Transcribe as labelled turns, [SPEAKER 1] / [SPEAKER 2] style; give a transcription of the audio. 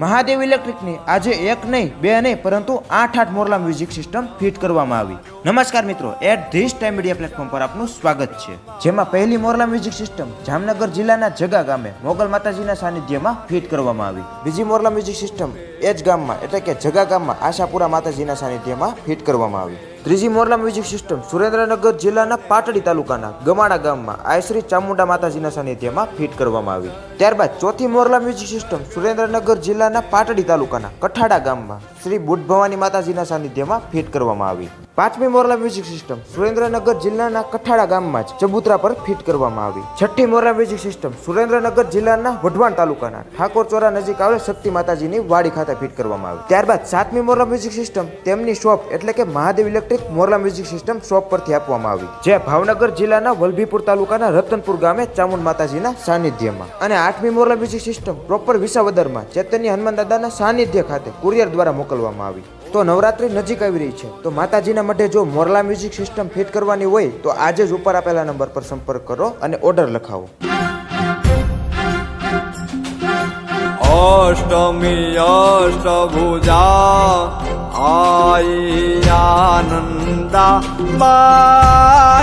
[SPEAKER 1] મહાદેવ ઇલેક્ટ્રિકની આજે એક નહીં બે નહીં પરંતુ 8 મોરલા મ્યુઝિક સિસ્ટમ ફિટ કરવામાં આવી। નમસ્કાર મિત્રો, at this time media platform પર આપનું સ્વાગત છે। જેમાં પહેલી મોરલા મ્યુઝિક સિસ્ટમ જામનગર જિલ્લાના જગા ગામે મોગલ માતાજીના સાનિધ્યમાં ફિટ કરવામાં આવી। બીજી મોરલા મ્યુઝિક સિસ્ટમ એ જ ગામમાં એટલે કે જગા ગામમાં આશાપુરા માતાજીના સાનિધ્યમાં ફિટ કરવામાં આવી। ત્રીજી મોરલા મ્યુઝિક સિસ્ટમ સુરેન્દ્રનગર જિલ્લાના પાટડી તાલુકાના ગમાડા ગામમાં આયશ્રી ચામુંડા માતાજીના સાનિધ્યમાં ફિટ કરવામાં આવી। ત્યારબાદ ચોથી મોરલા મ્યુઝિક સિસ્ટમ સુરેન્દ્રનગર જિલ્લાના પાટડી તાલુકાના કઠાડા ગામમાં શ્રી બુદ્ધ ભવાની માતાજીના સાનિધ્યમાં ફિટ કરવામાં આવી। પાંચમી મોરલા મ્યુઝિક સિસ્ટમ સુરેન્દ્રનગર જિલ્લાના કઠાડા ગામમાં જ ચબુતરા પર ફિટ કરવામાં આવી। છઠ્ઠી મોરલા મ્યુઝિક સિસ્ટમ સુરેન્દ્રનગર જિલ્લાના વઢવાણ તાલુકાના ઠાકોરચોરા નજીક આવેલ શક્તિ માતાજીની વાડી ખાતે ફિટ કરવામાં આવી। ત્યારબાદ સાતમી મોરલા મ્યુઝિક સિસ્ટમ તેમની શોપ એટલે કે Mahadev electric Morla music system shop પરથી આપવામાં આવી, જે ભાવનગર જિલ્લાના વલભીપુર તાલુકાના રતનપુર ગામે ચામુંડ માતાજીના સાનિધ્યમાં। અને આઠમી મોરલા મ્યુઝિક સિસ્ટમ પ્રોપર વિસાવદરમાં ચૈતન્ય હનુમાન દાદાના સાનિધ્ય ખાતે કુરિયર દ્વારા મોકલવામાં આવી। તો નવરાત્રી નજીક આવી રહી છે, તો માતાજીના મઢે જો મોરલા મ્યુઝિક સિસ્ટમ ફિટ કરવાની હોય તો આજે જ ઉપર આપેલા નંબર પર સંપર્ક કરો અને ઓર્ડર લખાવો।
[SPEAKER 2] અષ્ટમી અષ્ટભુજા આઈ આનંદા બા